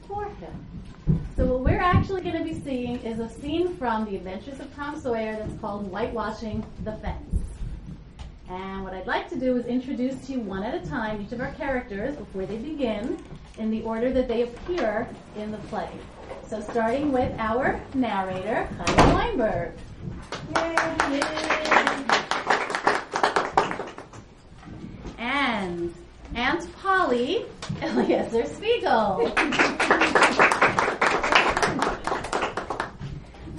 for him. So what we're actually going to be seeing is a scene from The Adventures of Tom Sawyer that's called Whitewashing the Fence. And what I'd like to do is introduce to you one at a time each of our characters before they begin in the order that they appear in the play. So starting with our narrator, Heidi Weinberg. Yay. And Aunt Polly, Eliezer Spiegel.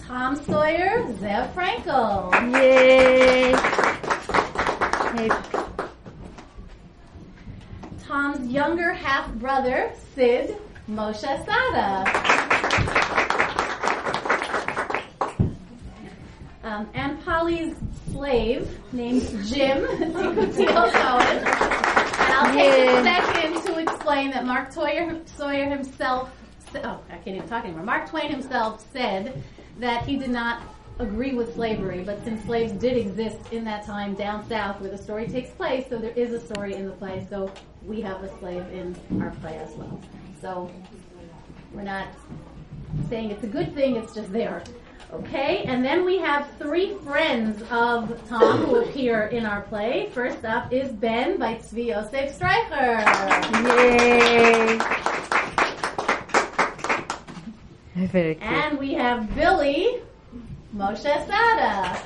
Tom Sawyer, Zev Frankel. Yay! Hey. Tom's younger half-brother, Sid, Moshe Sada. Aunt Polly's slave, named Jim, Tikutiel Cohen. And I'll take a second to explain that Mark Sawyer himself, I can't even talk anymore. Mark Twain himself said that he did not agree with slavery, but since slaves did exist in that time down south where the story takes place, so there is a story in the play, so we have a slave in our play as well. So we're not saying it's a good thing, it's just there. Okay, and then we have three friends of Tom who appear in our play. First up is Ben by Tzvi Yosef Streicher. Yay! Very cool. And we have Billy, Moshe Sada.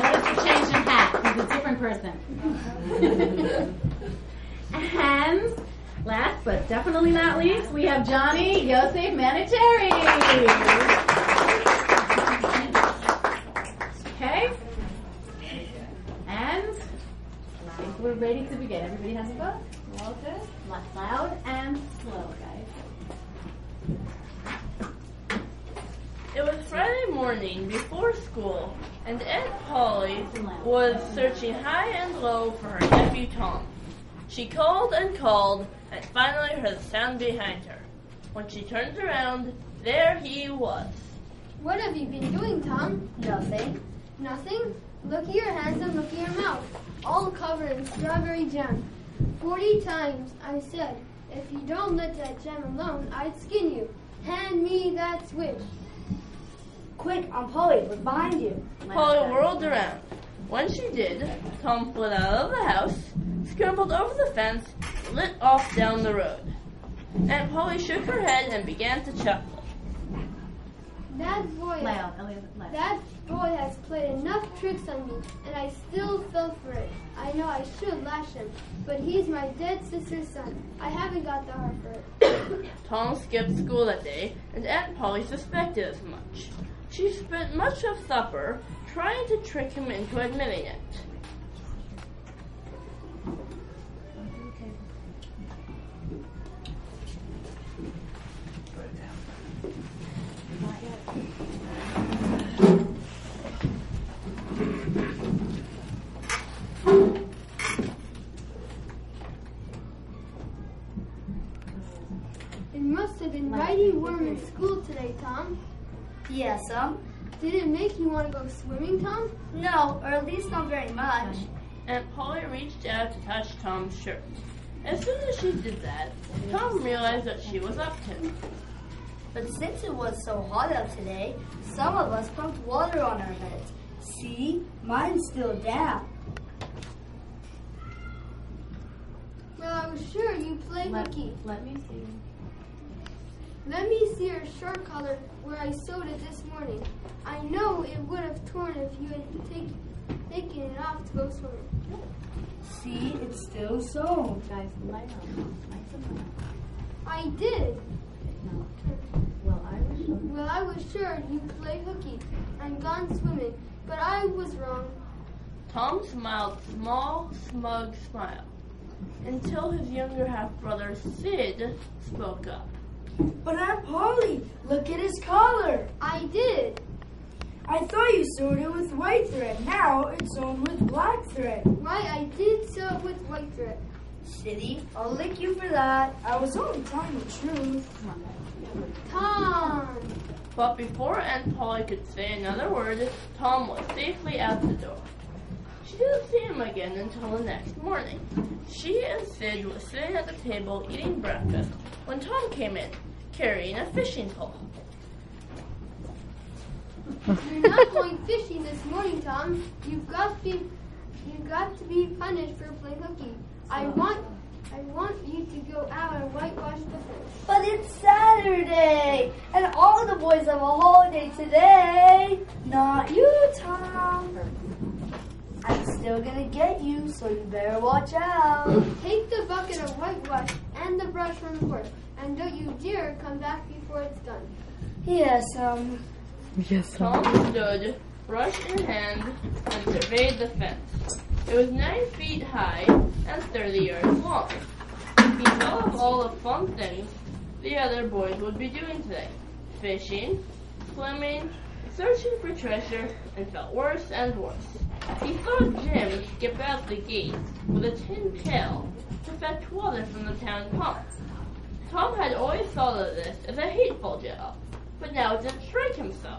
Notice the change in hat. He's a different person. And last but definitely not least, we have Johnny Yosef Manicheri. Okay? And I think we're ready to begin. Everybody has a book? We're all good? Loud and slow, guys. It was Friday morning before school, and Aunt Polly was searching high and low for her nephew Tom. She called and called, and finally heard a sound behind her. When she turned around, there he was. What have you been doing, Tom? Nothing. Nothing? Look at your hands and look at your mouth, all covered in strawberry jam. 40 times I said, if you don't let that jam alone, I'd skin you. Hand me that switch. Quick, Aunt Polly, look behind you. Polly whirled around. When she did, Tom fled out of the house, scrambled over the fence, and lit off down the road. Aunt Polly shook her head and began to chuckle. That boy has played enough tricks on me, and I still fell for it. I know I should lash him, but he's my dead sister's son. I haven't got the heart for it. Tom skipped school that day, and Aunt Polly suspected as much. She spent much of supper trying to trick him into admitting it. It must have been mighty warm in school today, Tom. Yes, Did it make you want to go swimming, Tom? No, or at least not very much. Aunt Polly reached out to touch Tom's shirt. As soon as she did that, Tom realized that she was up to. But since it was so hot out today, some of us pumped water on our heads. See, mine's still damp. Well, I was sure you played hooky. Let me see. Let me see your shirt collar where I sewed it this morning. I know it would have torn if you had taken it off to go swimming. See, it's still sewn. Guys, lay on. Nice and low. I did. No. Well, I was sure you played hooky and gone swimming, but I was wrong. Tom smiled a small, smug smile until his younger half-brother Sid spoke up. But Aunt Polly, look at his collar. I did. I thought you sewed it with white thread. Now it's sewn with black thread. Right, I did sew it with white thread. Siddy, I'll lick you for that. I was only telling the truth. Tom! But before Aunt Polly could say another word, Tom was safely out the door. She didn't see him again until the next morning. She and Sid were sitting at the table eating breakfast when Tom came in, carrying a fishing pole. You're not going fishing this morning, Tom. You've got to be punished for playing hooky. I want you to go out and whitewash the fence. But it's Saturday, and all the boys have a holiday today. Not you, Tom. I'm still gonna get you, so you better watch out. Take the bucket of whitewash and the brush from the porch, and don't you dare come back before it's done. Yes, Yes. Tom stood, brush in hand, and surveyed the fence. It was 9 feet high and 30 yards long. He thought of all the fun things the other boys would be doing today. Fishing, swimming, searching for treasure, and felt worse and worse. He saw Jim skip out the gate with a tin pail to fetch water from the town pump. Tom had always thought of this as a hateful job, but now it didn't strike him so.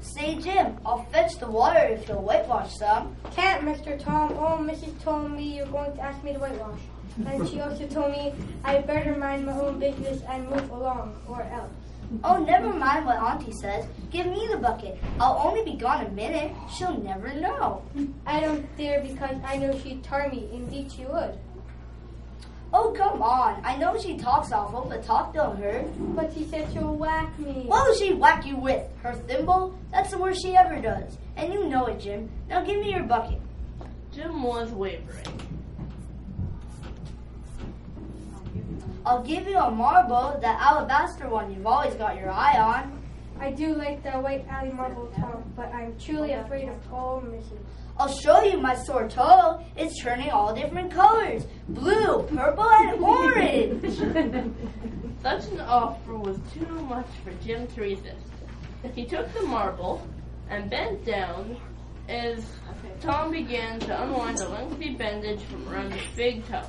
Say, Jim, I'll fetch the water if you'll whitewash some. Can't, Mr. Tom. Oh, Mrs. told me you're going to ask me to whitewash. And she also told me I better mind my own business and move along, or else. Oh, never mind what Auntie says. Give me the bucket. I'll only be gone a minute. She'll never know. I don't dare because I know she'd tar me. Indeed she would. Oh, come on. I know she talks awful, but talk don't hurt. But she said she'll whack me. What will she whack you with? Her thimble? That's the worst she ever does. And you know it, Jim. Now give me your bucket. Jim was wavering. I'll give you a marble, that alabaster one you've always got your eye on. I do like the white alley marble, Tom, but I'm truly afraid of tall Mrs. I'll show you my sore toe. It's turning all different colors. Blue, purple, and orange. Such an offer was too much for Jim to resist. He took the marble and bent down as Tom began to unwind a lengthy bandage from around his big toe.